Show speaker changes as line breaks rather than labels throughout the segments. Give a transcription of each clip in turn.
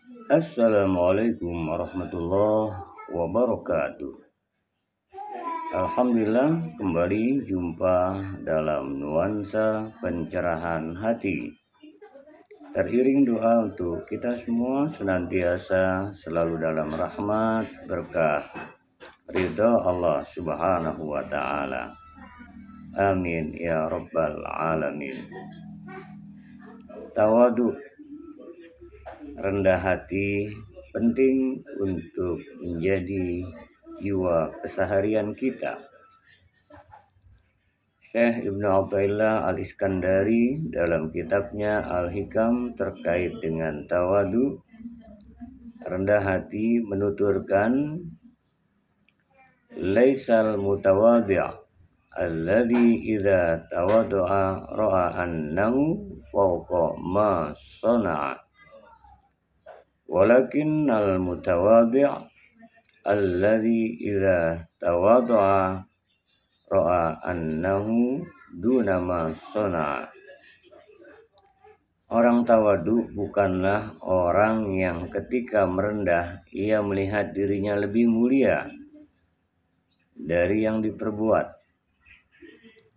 Assalamualaikum warahmatullahi wabarakatuh. Alhamdulillah, kembali jumpa dalam nuansa pencerahan hati. Teriring doa untuk kita semua senantiasa selalu dalam rahmat, berkah, ridha Allah Subhanahu wa ta'ala. Amin ya rabbal alamin. Tawadu, rendah hati, penting untuk menjadi jiwa keseharian kita. Syekh Ibnu Athaillah Al-Iskandari dalam kitabnya Al-Hikam terkait dengan tawadu, rendah hati, menuturkan laisal mutawadhi' alladhi idza tawaddu'a ra'a annahu fawqa ma sana'a, walakinnal mutawadhi' alladhi idza tawaddu'a ra'a annahu duna ma sana'a. Orang tawadu bukanlah orang yang ketika merendah ia melihat dirinya lebih mulia dari yang diperbuat.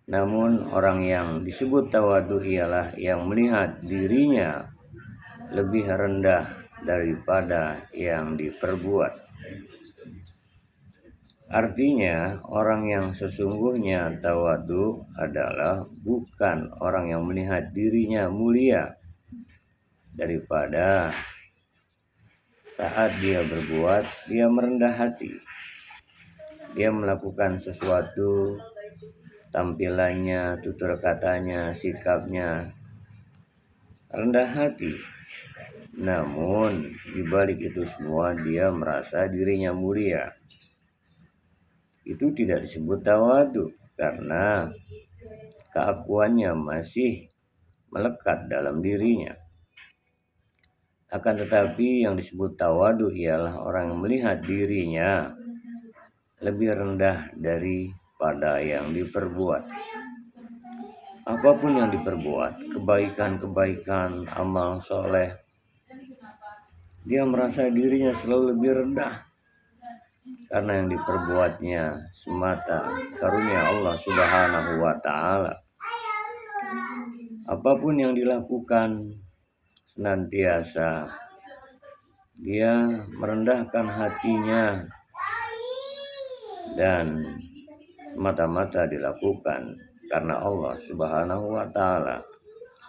Namun orang yang disebut tawadu ialah yang melihat dirinya lebih rendah daripada yang diperbuat. Artinya, orang yang sesungguhnya tawadu adalah bukan orang yang melihat dirinya mulia daripada saat dia berbuat, dia merendah hati. Dia melakukan sesuatu, tampilannya, tutur katanya, sikapnya rendah hati. Namun di balik itu semua dia merasa dirinya mulia. Itu tidak disebut tawadu karena keakuannya masih melekat dalam dirinya. Akan tetapi yang disebut tawadu ialah orang yang melihat dirinya lebih rendah daripada yang diperbuat. Apapun yang diperbuat, kebaikan-kebaikan, amal soleh, dia merasa dirinya selalu lebih rendah karena yang diperbuatnya semata karunia Allah Subhanahu wa ta'ala. Apapun yang dilakukan, senantiasa dia merendahkan hatinya dan semata-mata dilakukan karena Allah Subhanahu wa ta'ala.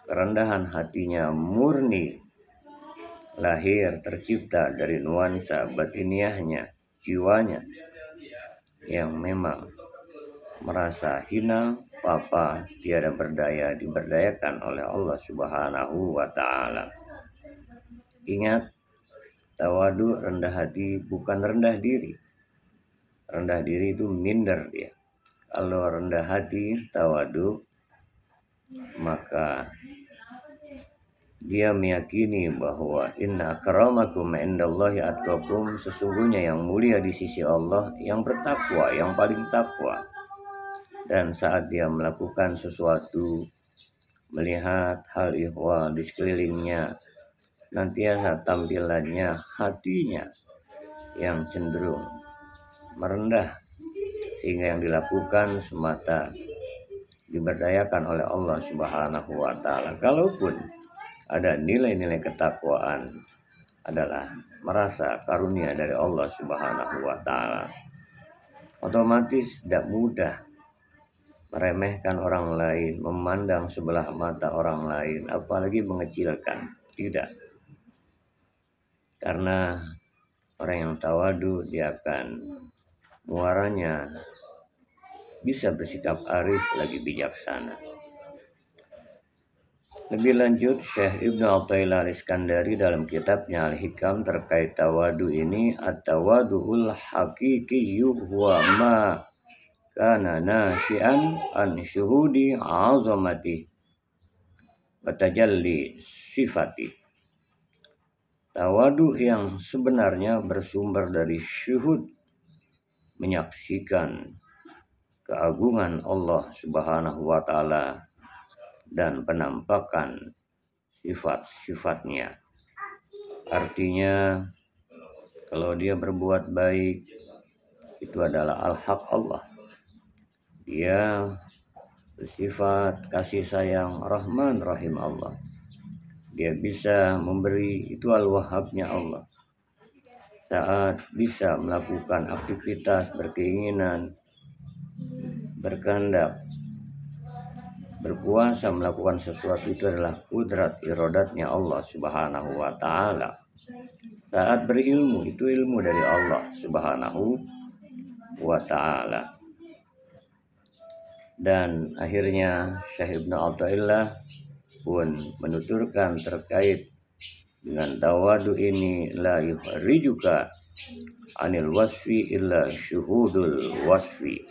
Kerendahan hatinya murni, lahir tercipta dari nuansa batiniahnya, jiwanya yang memang merasa hina, papa, tiada berdaya, diberdayakan oleh Allah Subhanahu wa ta'ala. Ingat, tawadu, rendah hati, bukan rendah diri. Rendah diri itu minder dia. Kalau rendah hati, tawadu, maka dia meyakini bahwa inna akramakum indallahi atqakum, sesungguhnya yang mulia di sisi Allah yang bertakwa, yang paling takwa. Dan saat dia melakukan sesuatu, melihat hal ihwal di sekelilingnya, nantiasa tampilannya, hatinya yang cenderung merendah, sehingga yang dilakukan semata diberdayakan oleh Allah Subhanahu wa ta'ala. Kalaupun ada nilai-nilai ketakwaan, adalah merasa karunia dari Allah Subhanahu wa ta'ala. Otomatis tidak mudah meremehkan orang lain, memandang sebelah mata orang lain, apalagi mengecilkan. Tidak. Karena orang yang tawadu, dia akan muaranya bisa bersikap arif lagi bijaksana. Lebih lanjut, Syekh Ibnu Athaillah Al-Iskandari dalam kitabnya Al-Hikam terkait tawadu ini, at-tawadu'ul haqiqiyyu huwa ma kana nasyi'an an syuhudi azamati wa tajalli sifati. Tawadu yang sebenarnya bersumber dari syuhud, menyaksikan keagungan Allah Subhanahu wa ta'ala dan penampakan sifat-sifatnya. Artinya kalau dia berbuat baik itu adalah al-haq Allah. Dia bersifat kasih sayang Rahman Rahim Allah. Dia bisa memberi, itu al-wahhabnya Allah. Saat bisa melakukan aktivitas, berkeinginan, berkehendak, berpuasa, melakukan sesuatu, itu adalah kudrat irodatnya Allah Subhanahu wa ta'ala. Saat berilmu, itu ilmu dari Allah Subhanahu wa ta'ala. Dan akhirnya Syekh Ibnu Athaillah pun menuturkan terkait dengan tawadu ini, la yukhrijuka anil wasfi illa syuhudul wasfi.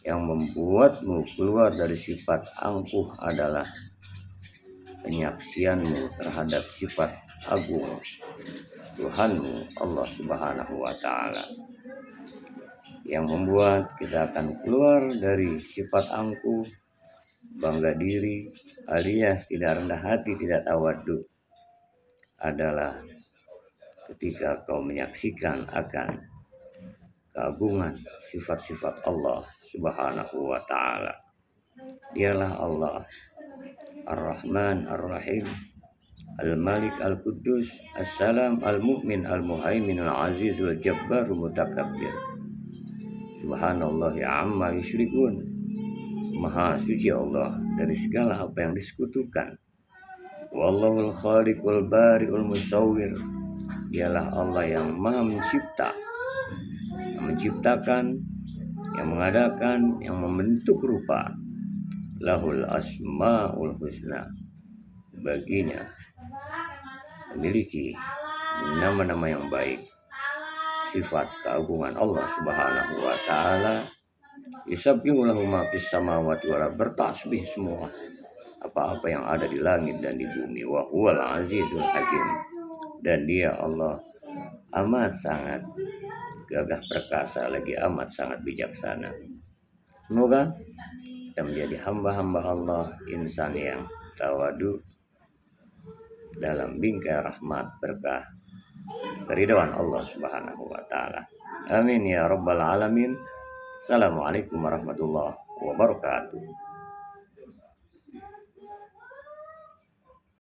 Yang membuatmu keluar dari sifat angkuh adalah penyaksianmu terhadap sifat agung Tuhanmu Allah Subhanahu wa ta'ala. Yang membuat kita akan keluar dari sifat angkuh, bangga diri, alias tidak rendah hati, tidak tawadhu, adalah ketika kau menyaksikan akan keagungan sifat-sifat Allah Subhanahu wa ta'ala. Dialah Allah Ar-Rahman Ar-Rahim, Al-Malik Al-Quddus, As-Salam, Al-Mu'min, Al-Muhaimin, Al-Aziz, Al-Jabbar, Mutakabbir. Subhanallah amma yusyrikun. Maha suci Allah dari segala apa yang disekutukan. Wallahul khaliqul bari'ul musawwir. Dialah Allah yang maha mencipta, yang menciptakan, yang mengadakan, yang membentuk rupa. Lahul asmaul husna. Baginya memiliki nama-nama yang baik. Sifat keagungan Allah Subhanahu wa ta'ala. Yusabbihu lahu ma fis samawati wal ardi, bertasbih semua apa-apa yang ada di langit dan di bumi. Wa huwal azizul hakim. Dan dia Allah amat sangat gagah perkasa, lagi amat sangat bijaksana. Semoga kita menjadi hamba-hamba Allah, insan yang tawadu dalam bingkai rahmat berkah keridhaan Allah Subhanahu wa ta'ala. Amin ya rabbal alamin. Assalamualaikum warahmatullahi wabarakatuh.